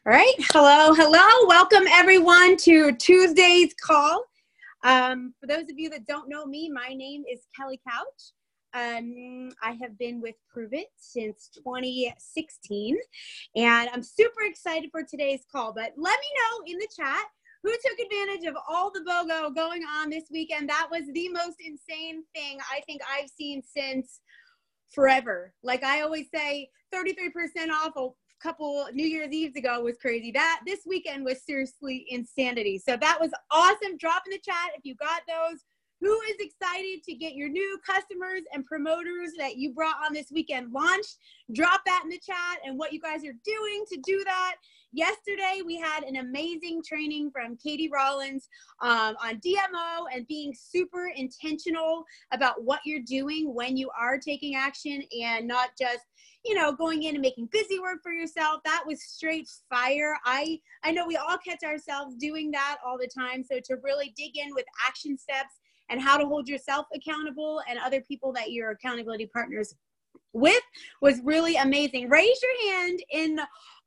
All right. Hello. Welcome everyone to Tuesday's call. For those of you that don't know me, my name is Kelly Couch. I have been with Pruvit since 2016, and I'm super excited for today's call. But let me know in the chat who took advantage of all the BOGO going on this weekend. That was the most insane thing I think I've seen since forever. Like I always say, 33% off a couple New Year's Eves ago was crazy. This weekend was seriously insanity. So that was awesome. Drop in the chat if you got those. Who is excited to get your new customers and promoters that you brought on this weekend launched? Drop that in the chat and what you guys are doing to do that. Yesterday, we had an amazing training from Katie Rollins on DMO and being super intentional about what you're doing when you are taking action and not just, going in and making busy work for yourself. That was straight fire. I know we all catch ourselves doing that all the time. So to really dig in with action steps and how to hold yourself accountable and other people that you're accountability partners with was really amazing. Raise your hand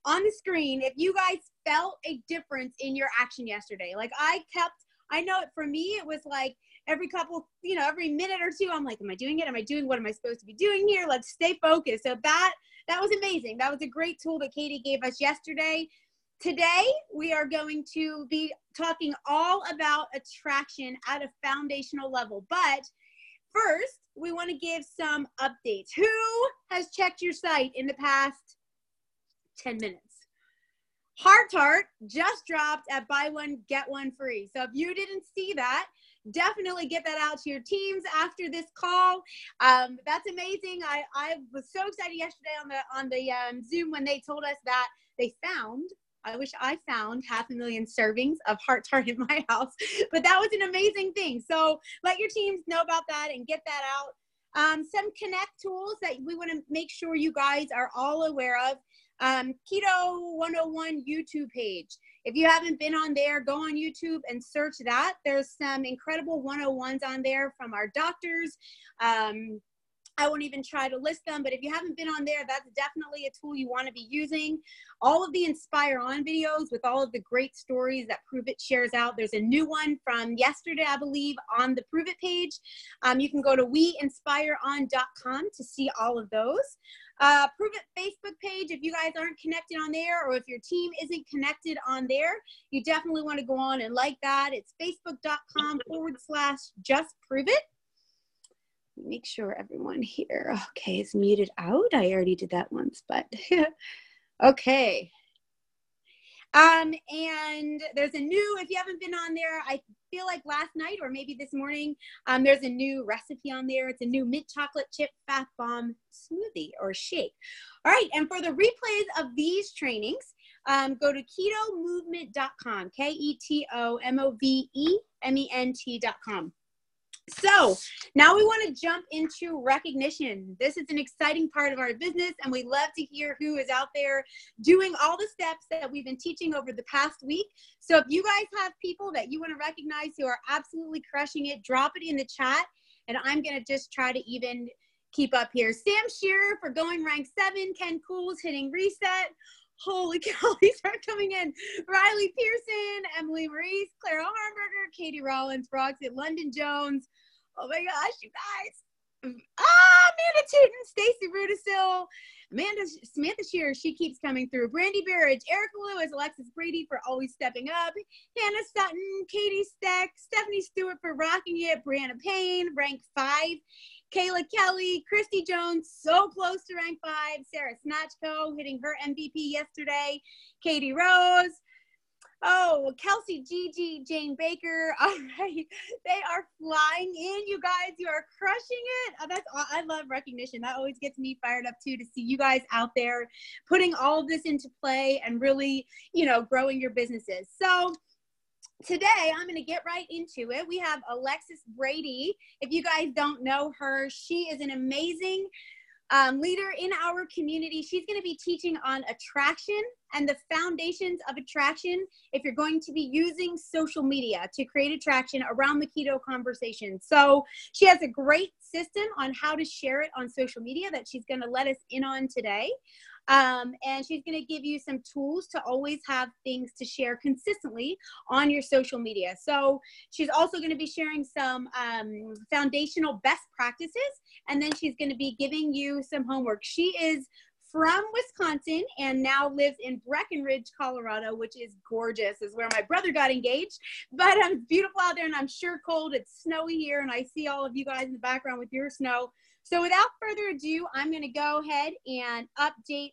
on the screen if you guys felt a difference in your action yesterday. Like I know for me, it was like every minute or two, I'm like, am I doing it? Am I doing what am I supposed to be doing here? Let's stay focused. So that was amazing. That was a great tool that Katie gave us yesterday. Today, we are going to be talking all about attraction at a foundational level. But first, we want to give some updates. Who has checked your site in the past 10 minutes? Heart just dropped at buy one, get one free. So if you didn't see that, definitely get that out to your teams after this call. That's amazing. I was so excited yesterday on the Zoom when they told us that they found, I wish I found 500,000 servings of heart in my house, but that was an amazing thing. So let your teams know about that and get that out. Some connect tools that we want to make sure you guys are all aware of. Keto 101 YouTube page. If you haven't been on there, go on YouTube and search that. There's some incredible 101s on there from our doctors. I won't even try to list them, but if you haven't been on there, that's definitely a tool you want to be using. All of the Inspire On videos with all of the great stories that Pruvit shares out. There's a new one from yesterday, I believe, on the Pruvit page. You can go to weinspireon.com to see all of those. Pruvit Facebook page, if you guys aren't connected on there or if your team isn't connected on there, you definitely want to go on and like that. It's facebook.com/justpruvit. Make sure everyone here, okay, is muted out. I already did that once, but okay. And there's a new, if you haven't been on there, I feel like last night or maybe this morning, there's a new recipe on there. It's a new mint chocolate chip fat bomb smoothie or shake. All right, and for the replays of these trainings, go to ketomovement.com, KETOMOVEMENT.com. So now we want to jump into recognition. This is an exciting part of our business, and we love to hear who is out there doing all the steps that we've been teaching over the past week. So if you guys have people that you want to recognize who are absolutely crushing it, drop it in the chat, and I'm going to just try to even keep up here. Sam Shearer for going rank 7, Ken Cools hitting reset. Holy cow, these are coming in. Riley Pearson, Emily Maurice, Clara Harmberger, Katie Rollins, Roxy London Jones. Oh my gosh, you guys. Amanda Tootin, Stacy Rudisil, Samantha Shearer, she keeps coming through. Brandy Barrage, Erica Lewis, Alexis Brady for always stepping up. Hannah Sutton, Katie Steck, Stephanie Stewart for rocking it. Brianna Payne, rank 5. Kayla Kelly, Christy Jones, so close to rank 5. Sarah Snatchko hitting her MVP yesterday. Katie Rose. Oh, Kelsey Gigi, Jane Baker. All right. They are flying in, you guys. You are crushing it. I love recognition. That always gets me fired up too, to see you guys out there putting all of this into play and really, growing your businesses. So today, I'm going to get right into it. We have Alexis Brady. If you guys don't know her, she is an amazing leader in our community. She's going to be teaching on attraction and the foundations of attraction if you're going to be using social media to create attraction around the keto conversation. So she has a great system on how to share it on social media that she's going to let us in on today. And she's going to give you some tools to always have things to share consistently on your social media. So she's also going to be sharing some foundational best practices, and then she's going to be giving you some homework. She is from Wisconsin and now lives in Breckenridge, Colorado, which is gorgeous. Is where my brother got engaged. But it's beautiful out there, and I'm sure cold. It's snowy here, and I see all of you guys in the background with your snow. So without further ado, I'm going to go ahead and unmute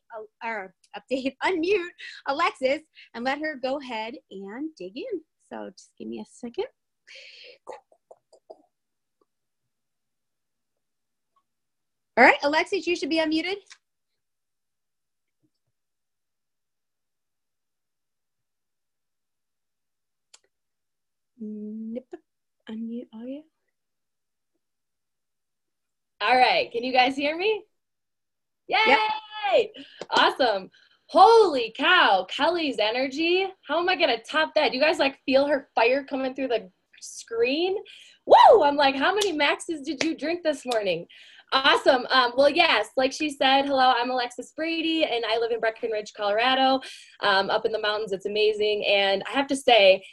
Alexis and let her go ahead and dig in. So just give me a second. All right, Alexis, you should be unmuted. Unmute audio. All right, can you guys hear me? Yay! Yep. Awesome. Holy cow, Kelly's energy. How am I gonna top that? Do you guys like feel her fire coming through the screen? Woo! I'm like, how many maxes did you drink this morning? Awesome. Well, yes, like she said, hello, I'm Alexis Brady, and I live in Breckenridge, Colorado, up in the mountains. It's amazing. And I have to say,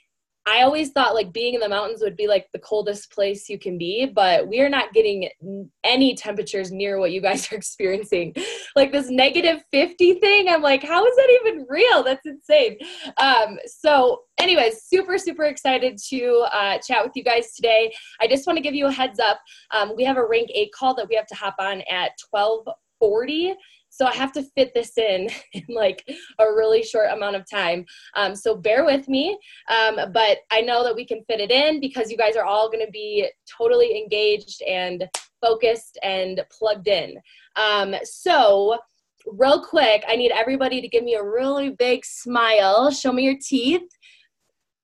I always thought like being in the mountains would be like the coldest place you can be, but we are not getting any temperatures near what you guys are experiencing. Like this -50 thing, I'm like, how is that even real? That's insane. So anyways, super, super excited to chat with you guys today. I just want to give you a heads up. We have a rank 8 call that we have to hop on at 12:40. So I have to fit this in like a really short amount of time. So bear with me, but I know that we can fit it in because you guys are all going to be totally engaged and focused and plugged in. So real quick, I need everybody to give me a really big smile. Show me your teeth.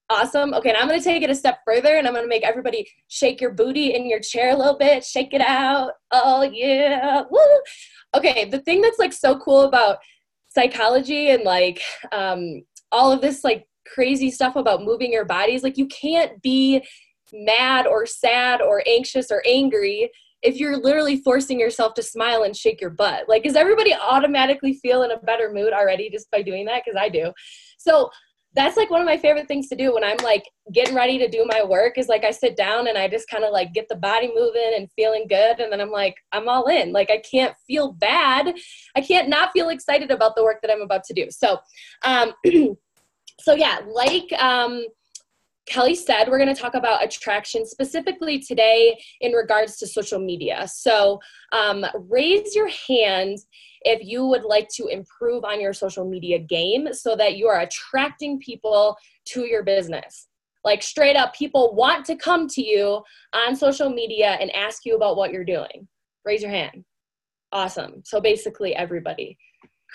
Awesome. Okay, and I'm going to take it a step further, and I'm going to make everybody shake your booty in your chair a little bit. Shake it out. Oh, yeah. Woo. Okay, the thing that's like so cool about psychology and like all of this like crazy stuff about moving your bodies, like you can't be mad or sad or anxious or angry if you're literally forcing yourself to smile and shake your butt. Like, does everybody automatically feel in a better mood already just by doing that? Because I do. So that's like one of my favorite things to do when I'm like getting ready to do my work is like I sit down and I just kind of like get the body moving and feeling good. And then I'm like, I'm all in. Like I can't feel bad. I can't not feel excited about the work that I'm about to do. So, so yeah, like Kelly said, we're going to talk about attraction specifically today in regards to social media. So raise your hand if you would like to improve on your social media game so that you are attracting people to your business. Like straight up, people want to come to you on social media and ask you about what you're doing. Raise your hand. Awesome. So basically everybody.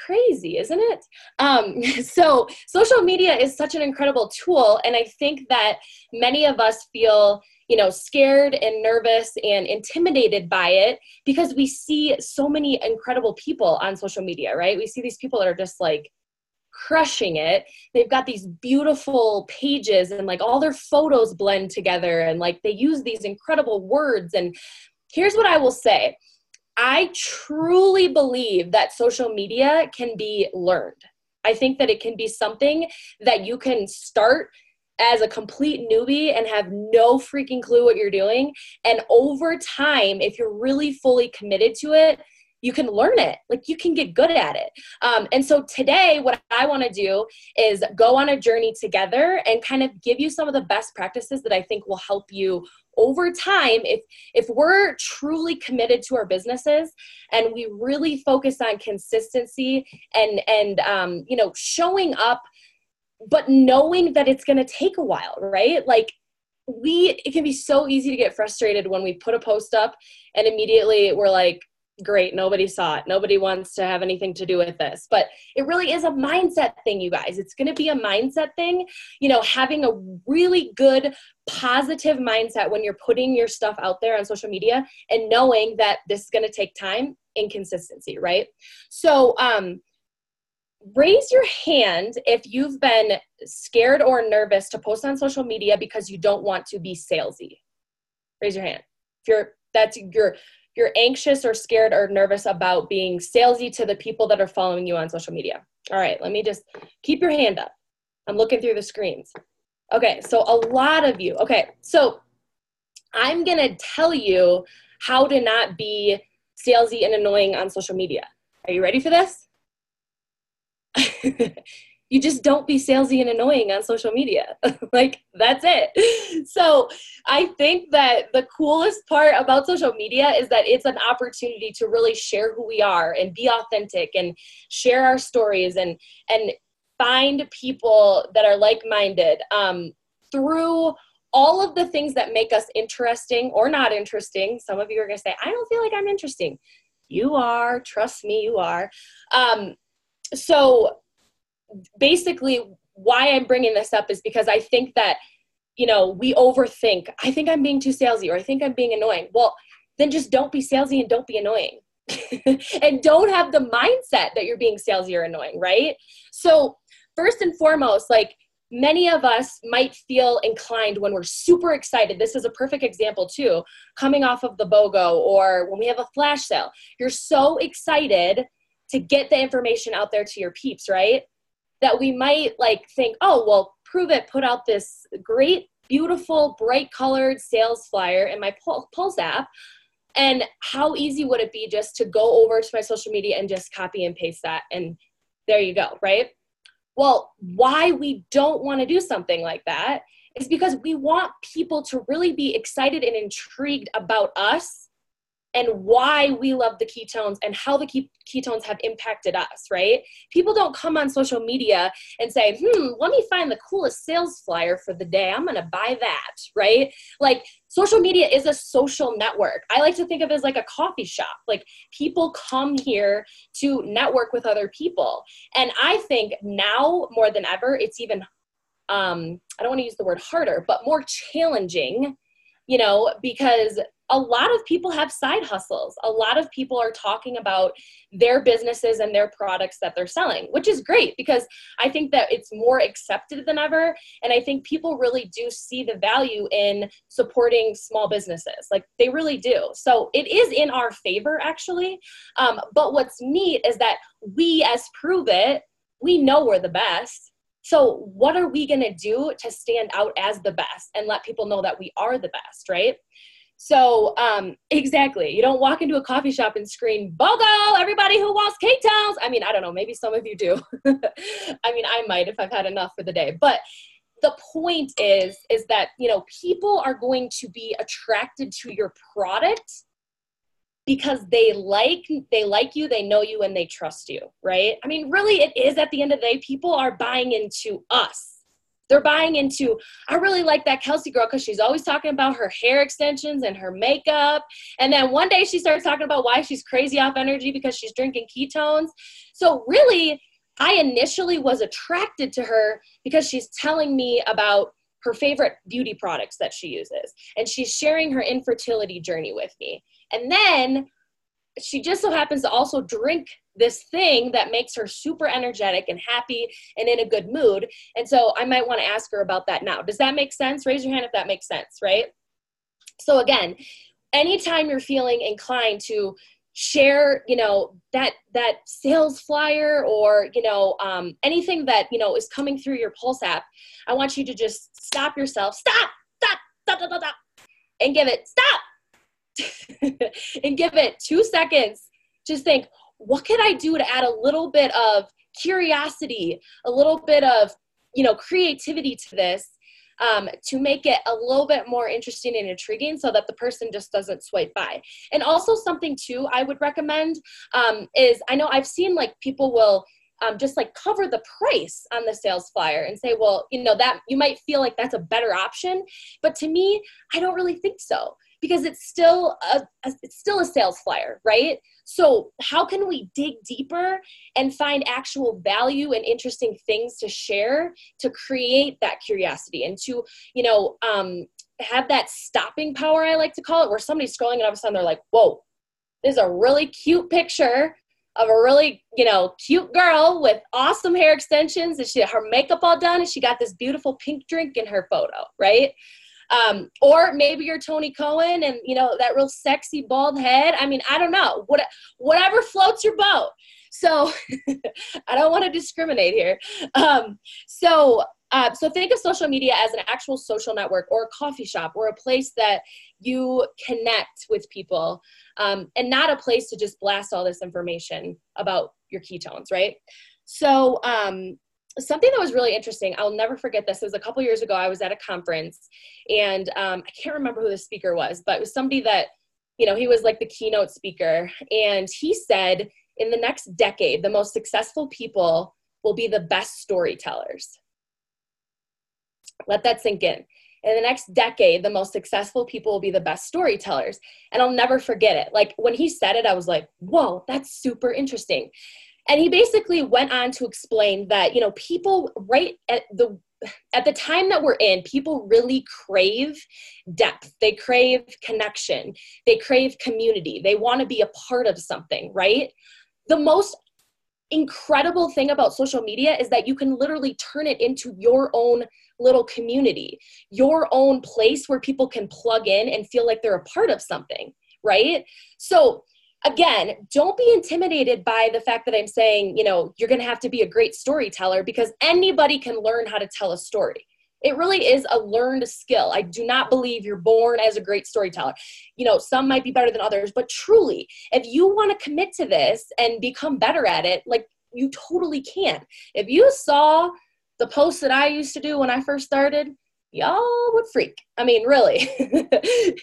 Crazy, isn't it? So social media is such an incredible tool. And I think that many of us feel, you know, scared and nervous and intimidated by it because we see so many incredible people on social media, right? We see these people that are just like crushing it. They've got these beautiful pages and like all their photos blend together and like they use these incredible words. And here's what I will say. I truly believe that social media can be learned. I think that it can be something that you can start as a complete newbie and have no freaking clue what you're doing. And over time, if you're really fully committed to it, you can learn it. Like you can get good at it. And so today, what I want to do is go on a journey together and kind of give you some of the best practices that I think will help you over time. If we're truly committed to our businesses and we really focus on consistency and you know, showing up, but knowing that it's going to take a while, right? Like it can be so easy to get frustrated when we put a post up and immediately we're like, great, nobody saw it. Nobody wants to have anything to do with this. But it really is a mindset thing, you guys. It's going to be a mindset thing, you know, having a really good, positive mindset when you're putting your stuff out there on social media and knowing that this is going to take time and consistency, right? So, raise your hand if you've been scared or nervous to post on social media because you don't want to be salesy. Raise your hand. If you're anxious or scared or nervous about being salesy to the people that are following you on social media. All right, let me just keep your hand up. I'm looking through the screens. Okay, so a lot of you. Okay, so I'm going to tell you how to not be salesy and annoying on social media. Are you ready for this? You just don't be salesy and annoying on social media. Like, that's it. So I think that the coolest part about social media is that it's an opportunity to really share who we are and be authentic and share our stories and find people that are like-minded through all of the things that make us interesting or not interesting. Some of you are going to say, I don't feel like I'm interesting. You are. Trust me, you are. So basically, why I'm bringing this up is because I think that, we overthink. I think I'm being too salesy, or I think I'm being annoying. Well, then just don't be salesy and don't be annoying. And don't have the mindset that you're being salesy or annoying, right? So first and foremost, like, many of us might feel inclined when we're super excited. This is a perfect example too, coming off of the BOGO or when we have a flash sale. You're so excited to get the information out there to your peeps, right? That we might think, oh, well, Pruvit put out this great, beautiful, bright colored sales flyer in my Pulse app. And how easy would it be just to go over to my social media and just copy and paste that? And there you go, right? Well, why we don't want to do something like that is because we want people to really be excited and intrigued about us and why we love the ketones and how the ketones have impacted us, right? People don't come on social media and say, let me find the coolest sales flyer for the day. I'm going to buy that, right? Like, social media is a social network. I like to think of it as like a coffee shop. Like, people come here to network with other people. And I think now more than ever, it's even, I don't want to use the word harder, but more challenging, because a lot of people have side hustles. A lot of people are talking about their businesses and their products that they're selling, which is great because I think that it's more accepted than ever. And I think people really do see the value in supporting small businesses. Like, they really do. So it is in our favor, actually. But what's neat is that we as Pruvit, we know we're the best. So what are we going to do to stand out as the best and let people know that we are the best, right? So exactly. You don't walk into a coffee shop and scream, BOGO, everybody who wants ketones. I mean, I don't know, maybe some of you do. I mean, I might if I've had enough for the day. But the point is that, people are going to be attracted to your product because they like you, they know you, and they trust you, right? I mean, really, it is at the end of the day, people are buying into us. They're buying into, I really like that Kelsey girl because she's always talking about her hair extensions and her makeup. And then one day she starts talking about why she's crazy off energy because she's drinking ketones. So really, I initially was attracted to her because she's telling me about her favorite beauty products that she uses. And she's sharing her infertility journey with me. And then she just so happens to also drink this thing that makes her super energetic and happy and in a good mood. And so I might want to ask her about that now. Does that make sense? Raise your hand if that makes sense, right? So again, anytime you're feeling inclined to share, that sales flyer or, anything that, is coming through your Pulse app, I want you to just stop yourself. Stop, and give it, stop. And give it 2 seconds. Just think, what could I do to add a little bit of curiosity, a little bit of, creativity to this, to make it a little bit more interesting and intriguing so that the person just doesn't swipe by. And also something too, I would recommend, is I know I've seen people will just cover the price on the sales flyer and say, well, that you might feel like that's a better option. But to me, I don't really think so. Because it's still a sales flyer, right? So how can we dig deeper and find actual value and interesting things to share to create that curiosity and to, have that stopping power, I like to call it, where somebody's scrolling and all of a sudden they're like, whoa, there's a really cute picture of a really, cute girl with awesome hair extensions and her makeup all done and she got this beautiful pink drink in her photo, right? Or maybe you're Tony Cohen and, you know, that real sexy bald head. I mean, I don't know. Whatever floats your boat. So I don't want to discriminate here. So think of social media as an actual social network or a coffee shop or a place that you connect with people, and not a place to just blast all this information about your ketones, right? So something that was really interesting, I'll never forget this. It was a couple years ago. I was at a conference, and I can't remember who the speaker was, but it was somebody that, you know, he was like the keynote speaker. And he said, in the next decade, the most successful people will be the best storytellers. Let that sink in. In the next decade, the most successful people will be the best storytellers. And I'll never forget it. Like when he said it, I was like, whoa, that's super interesting. And he basically went on to explain that, you know, people right at the time that we're in, people really crave depth. They crave connection. They crave community. They want to be a part of something, right? The most incredible thing about social media is that you can literally turn it into your own little community, your own place where people can plug in and feel like they're a part of something, right? So again, don't be intimidated by the fact that I'm saying, you know, you're going to have to be a great storyteller, because anybody can learn how to tell a story. It really is a learned skill. I do not believe you're born as a great storyteller. You know, some might be better than others, but truly, if you want to commit to this and become better at it, like you totally can. If you saw the posts that I used to do when I first started, y'all would freak. I mean, really,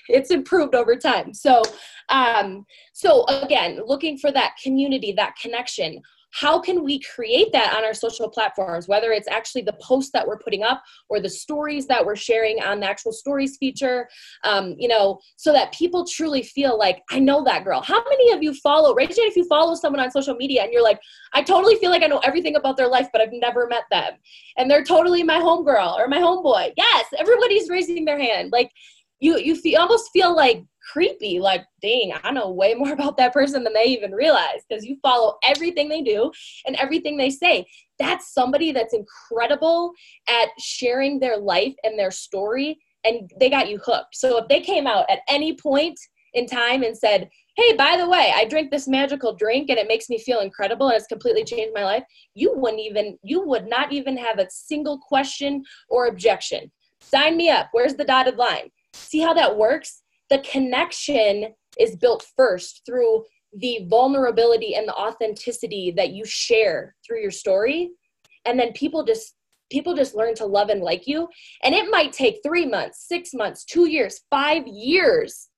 it's improved over time. So again, looking for that community, that connection. How can we create that on our social platforms, whether it's actually the posts that we're putting up or the stories that we're sharing on the actual stories feature, you know, so that people truly feel like, I know that girl. How many of you follow, raise your hand if you follow someone on social media and you're like, I totally feel like I know everything about their life, but I've never met them. And they're totally my homegirl or my homeboy. Yes, everybody's raising their hand. Like you almost feel like creepy, like, dang, I know way more about that person than they even realize, because you follow everything they do and everything they say. That's somebody that's incredible at sharing their life and their story, and they got you hooked. So if they came out at any point in time and said, hey, by the way, I drink this magical drink and it makes me feel incredible and it's completely changed my life, you would not even have a single question or objection. Sign me up. Where's the dotted line? See how that works? The connection is built first through the vulnerability and the authenticity that you share through your story. And then people just learn to love and like you. And it might take 3 months, 6 months, 2 years, 5 years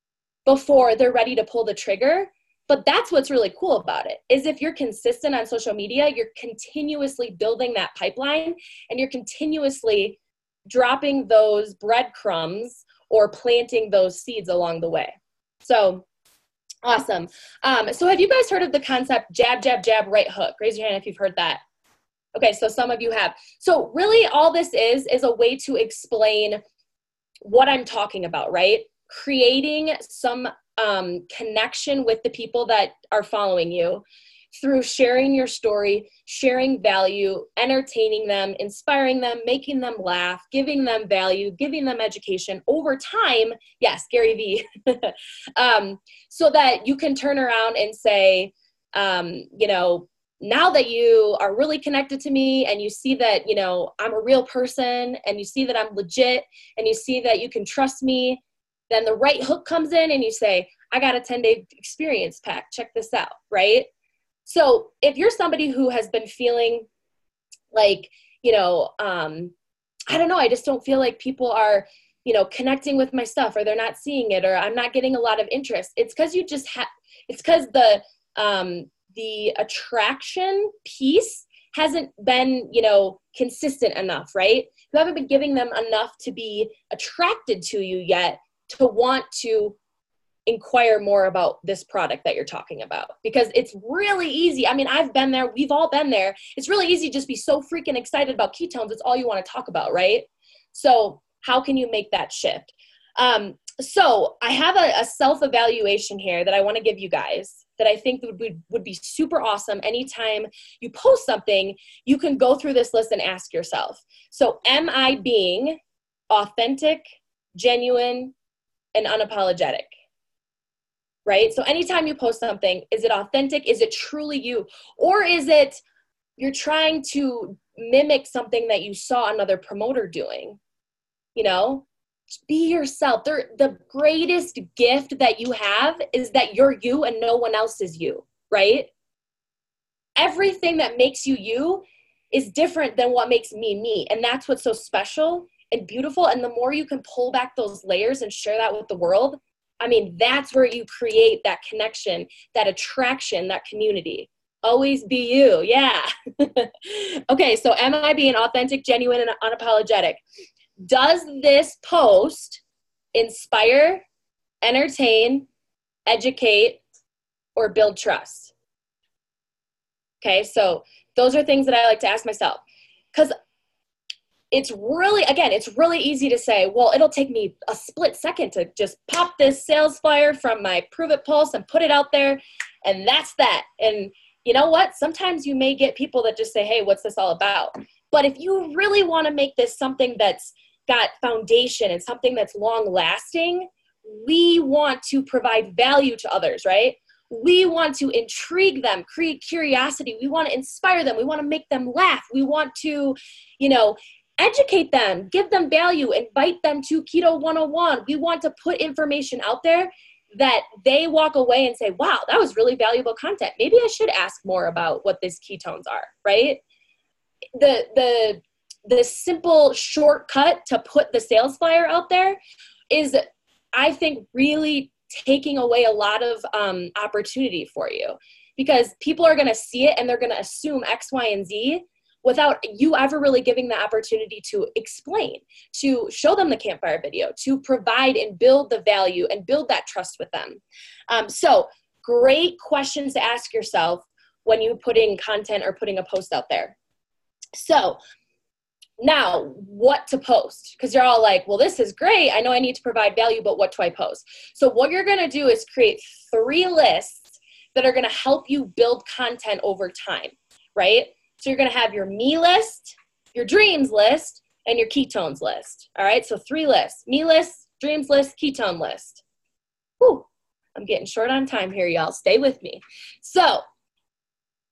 before they're ready to pull the trigger. But that's what's really cool about it, is if you're consistent on social media, you're continuously building that pipeline and you're continuously dropping those breadcrumbs or planting those seeds along the way. So awesome. So have you guys heard of the concept jab, jab, jab, right hook? Raise your hand if you've heard that. Okay, so some of you have. So really all this is a way to explain what I'm talking about, right? Creating some connection with the people that are following you through sharing your story, sharing value, entertaining them, inspiring them, making them laugh, giving them value, giving them education over time. Yes, Gary Vee. So that you can turn around and say, you know, now that you are really connected to me and you see that, you know, I'm a real person and you see that I'm legit and you see that you can trust me, then the right hook comes in and you say, I got a 10-day experience pack. Check this out, right? So if you're somebody who has been feeling like, you know, I don't know, I just don't feel like people are, you know, connecting with my stuff, or they're not seeing it, or I'm not getting a lot of interest. It's because you just it's because the attraction piece hasn't been, you know, consistent enough, right? You haven't been giving them enough to be attracted to you yet to want to inquire more about this product that you're talking about, because it's really easy. I mean, I've been there. We've all been there. It's really easy to just be so freaking excited about ketones. It's all you want to talk about, right? So how can you make that shift? So I have a self-evaluation here that I want to give you guys that I think would be super awesome. Anytime you post something, you can go through this list and ask yourself, so am I being authentic, genuine, and unapologetic, right? So anytime you post something, is it authentic? Is it truly you? Or is it you're trying to mimic something that you saw another promoter doing? You know, be yourself. The greatest gift that you have is that you're you and no one else is you, right? Everything that makes you you is different than what makes me me. And that's what's so special and beautiful. And the more you can pull back those layers and share that with the world, I mean, that's where you create that connection, that attraction, that community. Always be you. Yeah. Okay. So am I being authentic, genuine, and unapologetic? Does this post inspire, entertain, educate, or build trust? Okay, so those are things that I like to ask myself, because it's really easy to say, well, it'll take me a split second to just pop this sales flyer from my Pruvit Pulse and put it out there, and that's that. And you know what? Sometimes you may get people that just say, hey, what's this all about? But if you really want to make this something that's got foundation and something that's long lasting, we want to provide value to others, right? We want to intrigue them, create curiosity. We want to inspire them. We want to make them laugh. We want to, educate them, give them value, invite them to Keto 101. We want to put information out there that they walk away and say, wow, that was really valuable content. Maybe I should ask more about what these ketones are, right? The simple shortcut to put the sales flyer out there is, I think, really taking away a lot of opportunity for you, because people are going to see it and they're going to assume X, Y, and Z without you ever really giving the opportunity to explain, to show them the campfire video, to provide and build the value and build that trust with them. So great questions to ask yourself when you're putting content or putting a post out there. So now, what to post? Because you're all like, well, this is great. I know I need to provide value, but what do I post? So what you're going to do is create 3 lists that are going to help you build content over time, right? So you're going to have your me list, your dreams list, and your ketones list. All right, so 3 lists: me list, dreams list, ketone list. Whew, I'm getting short on time here, y'all. Stay with me. So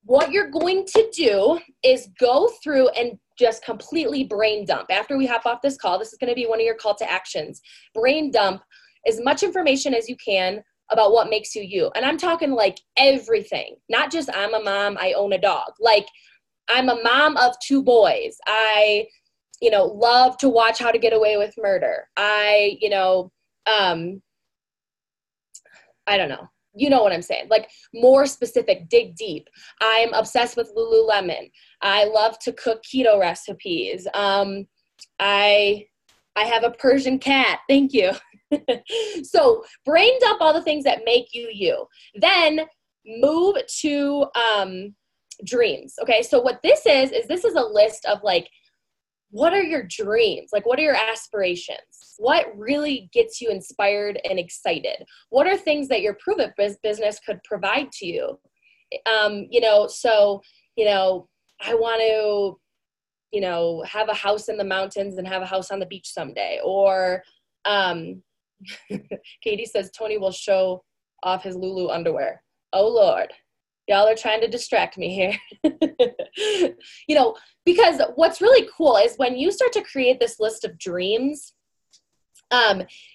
what you're going to do is go through and just completely brain dump. After we hop off this call, this is going to be one of your call to actions. Brain dump as much information as you can about what makes you you. And I'm talking like everything, not just I'm a mom, I own a dog. Like, I'm a mom of 2 boys. I, love to watch How to Get Away with Murder. I don't know. You know what I'm saying? Like, more specific, dig deep. I'm obsessed with Lululemon. I love to cook keto recipes. I have a Persian cat. Thank you. So brain dump all the things that make you you. Then move to dreams. Okay, so what this is a list of like, what are your dreams? Like, what are your aspirations? What really gets you inspired and excited? What are things that your Pruvit business could provide to you? I want to, have a house in the mountains and have a house on the beach someday. Or Katie says Tony will show off his Lulu underwear. Oh, Lord. Y'all are trying to distract me here. Because what's really cool is when you start to create this list of dreams,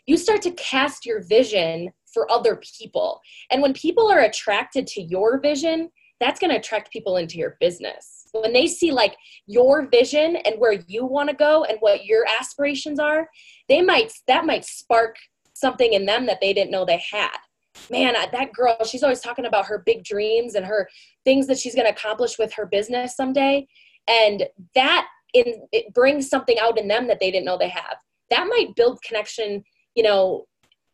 you start to cast your vision for other people. And when people are attracted to your vision, that's going to attract people into your business. When they see like your vision and where you want to go and what your aspirations are, that might spark something in them that they didn't know they had. Man, that girl, she's always talking about her big dreams and her things that she's going to accomplish with her business someday. And it brings something out in them that they didn't know they have. That might build connection,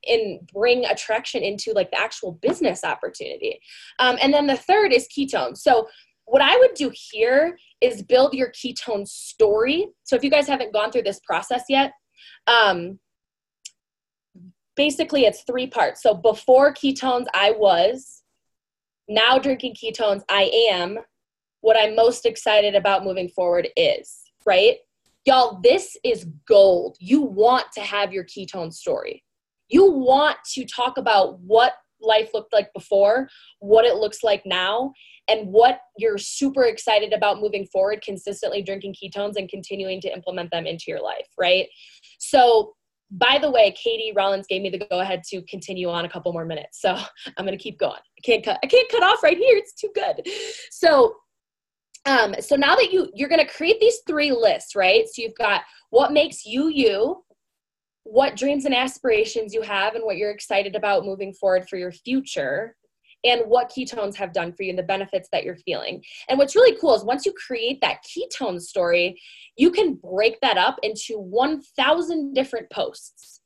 and bring attraction into like the actual business opportunity. And then the third is ketones. So what I would do here is build your ketone story. So if you guys haven't gone through this process yet, basically it's 3 parts. So before ketones, I was. Now drinking ketones, I am. What I'm most excited about moving forward is, right? Y'all, this is gold. You want to have your ketone story. You want to talk about what life looked like before, what it looks like now, and what you're super excited about moving forward, consistently drinking ketones and continuing to implement them into your life, right? So, by the way, Katie Rollins gave me the go-ahead to continue on a couple more minutes. So I'm going to keep going. I can't cut off right here. It's too good. So now that you're going to create these 3 lists, right? So you've got what makes you, you, what dreams and aspirations you have and what you're excited about moving forward for your future, and what ketones have done for you and the benefits that you're feeling. And what's really cool is once you create that ketone story, you can break that up into 1,000 different posts.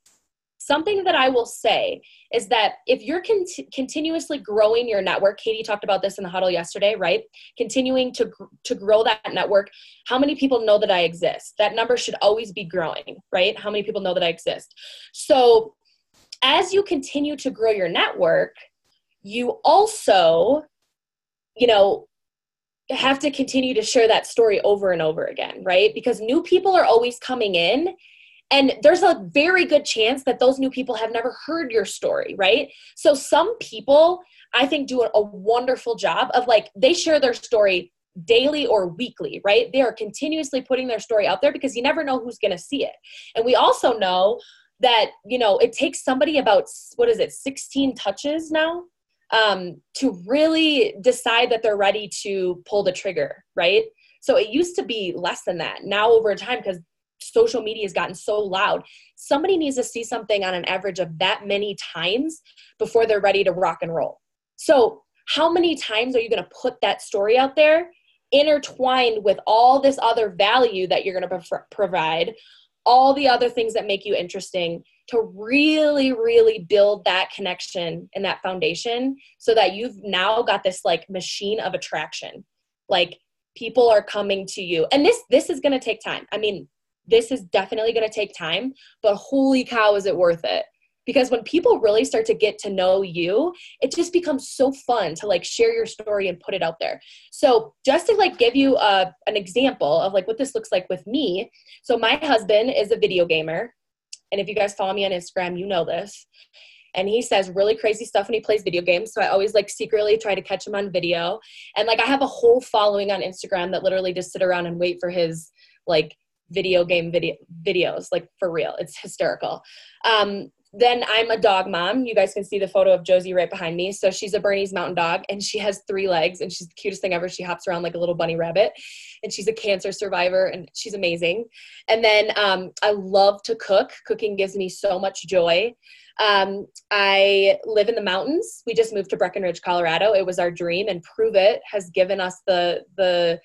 Something that I will say is that if you're continuously growing your network, Katie talked about this in the huddle yesterday, right? Continuing to grow that network. How many people know that I exist? That number should always be growing, right? How many people know that I exist? So as you continue to grow your network, you also, have to continue to share that story over and over again, right? Because new people are always coming in. And there's a very good chance that those new people have never heard your story, right? So some people, I think, do a wonderful job of they share their story daily or weekly, right? They are continuously putting their story out there because you never know who's going to see it. And we also know that, it takes somebody about, 16 touches now to really decide that they're ready to pull the trigger, right? So it used to be less than that. Now over time, because social media has gotten so loud, somebody needs to see something on an average of that many times before they're ready to rock and roll. So how many times are you going to put that story out there intertwined with all this other value that you're going to provide, all the other things that make you interesting, to really, really build that connection and that foundation so that you've now got this machine of attraction. People are coming to you. And this is going to take time. I mean, this is definitely going to take time, but holy cow, is it worth it? Because when people really start to get to know you, it just becomes so fun to share your story and put it out there. So just to give you an example of what this looks like with me. So my husband is a video gamer. And if you guys follow me on Instagram, you know this. And he says really crazy stuff when he plays video games. So I always secretly try to catch him on video. And I have a whole following on Instagram that literally just sit around and wait for his video game videos, for real. It's hysterical. Then I'm a dog mom. You guys can see the photo of Josie right behind me. So she's a Bernese mountain dog, and she has 3 legs, and she's the cutest thing ever. She hops around like a little bunny rabbit, and she's a cancer survivor, and she's amazing. And then I love to cook. Cooking gives me so much joy. I live in the mountains. We just moved to Breckenridge, Colorado. It was our dream, and Pruvit has given us the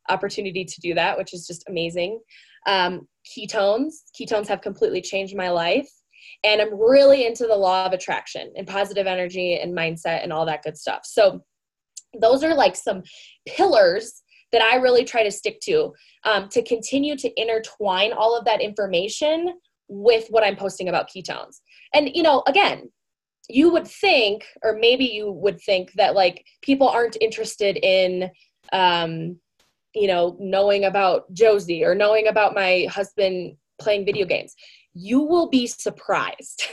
opportunity to do that, which is just amazing. Ketones have completely changed my life. And I'm really into the law of attraction and positive energy and mindset and all that good stuff. So those are some pillars that I really try to stick to continue to intertwine all of that information with what I'm posting about ketones. And, again, you would think, or maybe you would think that people aren't interested in, knowing about Josie or knowing about my husband playing video games. You will be surprised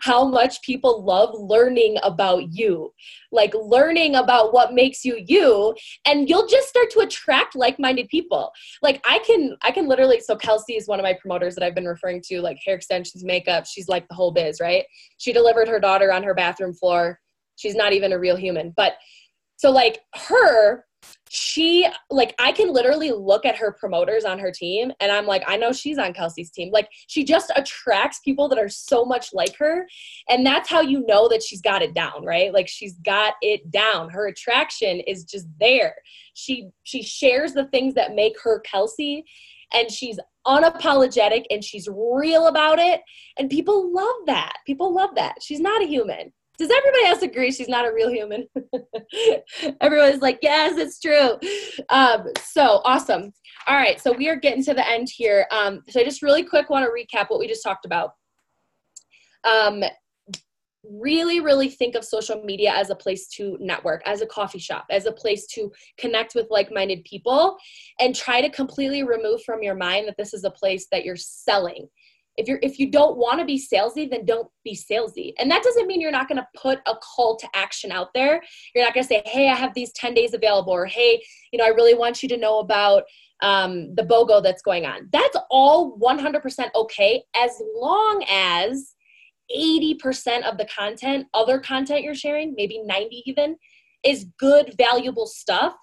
how much people love learning about you, learning about what makes you you, and you'll just start to attract like-minded people. I can literally, so Kelsey is one of my promoters that I've been referring to, hair extensions, makeup. She's the whole biz, right? She delivered her daughter on her bathroom floor. She's not even a real human. But so her, she I can literally look at her promoters on her team and I'm I know she's on Kelsey's team. She just attracts people that are so much like her. And that's how you know that she's got it down, right? She's got it down. Her attraction is just there. She shares the things that make her Kelsey, and she's unapologetic and she's real about it. And people love that. People love that. She's not a human. Does everybody else agree she's not a real human? Everyone's yes, it's true. So awesome. All right, so we are getting to the end here. So I just really quick want to recap what we just talked about. really, really think of social media as a place to network, as a coffee shop, as a place to connect with like-minded people, and try to completely remove from your mind that this is a place that you're selling. If you don't want to be salesy, then don't be salesy. And that doesn't mean you're not going to put a call to action out there. You're not going to say, hey, I have these 10 days available, or hey, I really want you to know about the BOGO that's going on. That's all 100% okay, as long as 80% of the content, other content you're sharing, maybe 90 even, is good, valuable stuff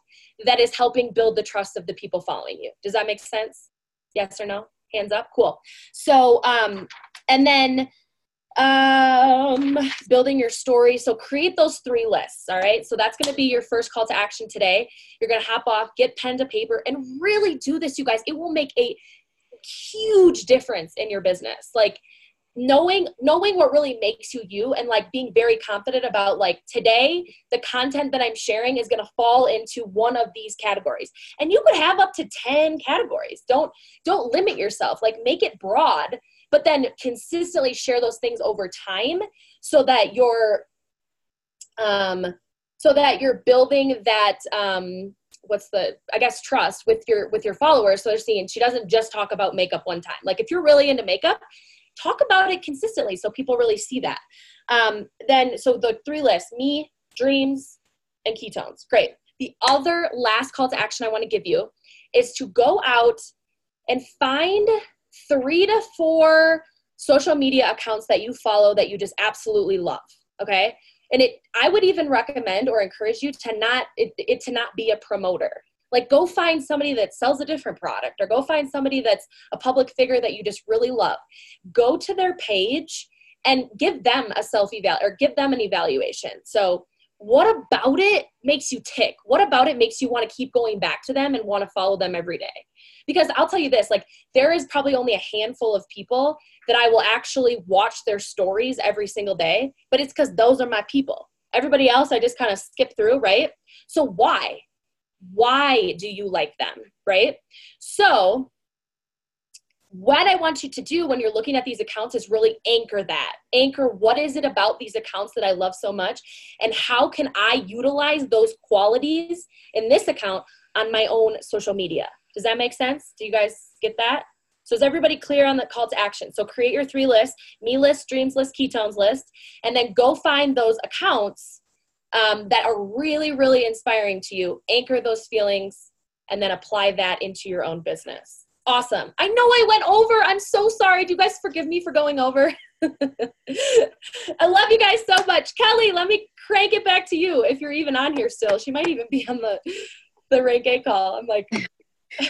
that is helping build the trust of the people following you. Does that make sense? Yes or no? Hands up. Cool. So, and then building your story. So create those 3 lists. All right. So that's going to be your first call to action today. You're going to hop off, get pen to paper, and really do this, you guys. It will make a huge difference in your business. Like, knowing what really makes you you, and like being very confident about, like, today the content that I'm sharing is going to fall into one of these categories. And you could have up to 10 categories. Don't limit yourself. Like, make it broad, but then consistently share those things over time so that you're building that trust with your followers. So they're seeing she doesn't just talk about makeup one time. Like, if you're really into makeup, talk about it consistently so people really see that. So the 3 lists: me, dreams, and ketones. Great. The other last call to action I want to give you is to go out and find 3 to 4 social media accounts that you follow that you just absolutely love. Okay. And I would even recommend or encourage you to not be a promoter. Like, go find somebody that sells a different product, or go find somebody that's a public figure that you just really love. Go to their page and give them a or give them an evaluation. So what about it makes you tick? What about it makes you want to keep going back to them and want to follow them every day? Because I'll tell you this, like, there is probably only a handful of people that I will actually watch their stories every single day, but it's because those are my people. Everybody else, I just kind of skip through, right? So why? Why do you like them, right? So what I want you to do when you're looking at these accounts is really anchor that. Anchor, what is it about these accounts that I love so much? And how can I utilize those qualities in this account on my own social media? Does that make sense? Do you guys get that? So is everybody clear on the call to action? So create your 3 lists: me list, dreams list, ketones list, and then go find those accounts that are really, really inspiring to you. Anchor those feelings and then apply that into your own business. Awesome. I know I went over. I'm so sorry. Do you guys forgive me for going over? I love you guys so much. Kelly, let me crank it back to you if you're even on here still. She might even be on the rank A call. I'm like...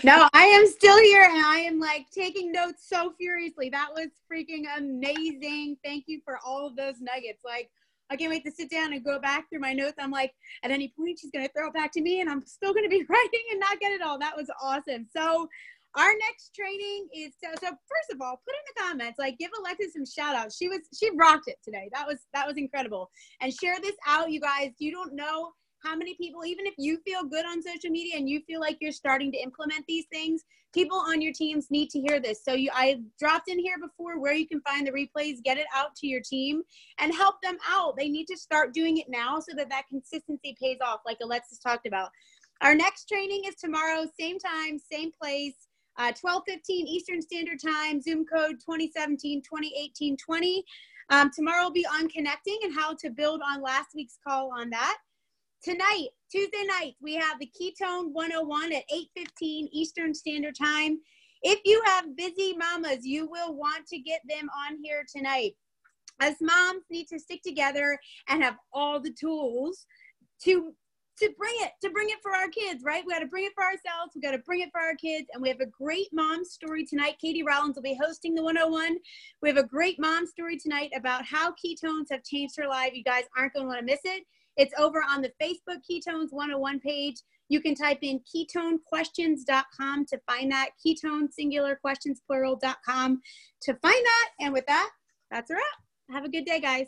No, I am still here, and I am like taking notes so furiously. That was freaking amazing. Thank you for all of those nuggets. Like, I can't wait to sit down and go back through my notes. I'm like, at any point, she's going to throw it back to me, and I'm still going to be writing and not get it all. That was awesome. So our next training is, so first of all, put in the comments, like, give Alexis some shout outs. She rocked it today. That was incredible. And share this out, you guys. You don't know how many people, even if you feel good on social media and you feel like you're starting to implement these things, people on your teams need to hear this. So I dropped in here before where you can find the replays, get it out to your team and help them out. They need to start doing it now so that consistency pays off, like Alexis talked about. Our next training is tomorrow, same time, same place, 12:15 Eastern Standard Time, Zoom code 2017-2018-20. Tomorrow will be on connecting and how to build on last week's call on that. Tonight, Tuesday night, we have the Ketone 101 at 8:15 Eastern Standard Time. If you have busy mamas, you will want to get them on here tonight. As moms need to stick together and have all the tools to bring it for our kids, right? We got to bring it for ourselves. We got to bring it for our kids. And we have a great mom story tonight. Katie Rollins will be hosting the 101. We have a great mom story tonight about how ketones have changed her life. You guys aren't going to want to miss it. It's over on the Facebook Ketones 101 page. You can type in ketonequestions.com to find that. Ketone, singular, questions, plural.com to find that. And with that, that's a wrap. Have a good day, guys.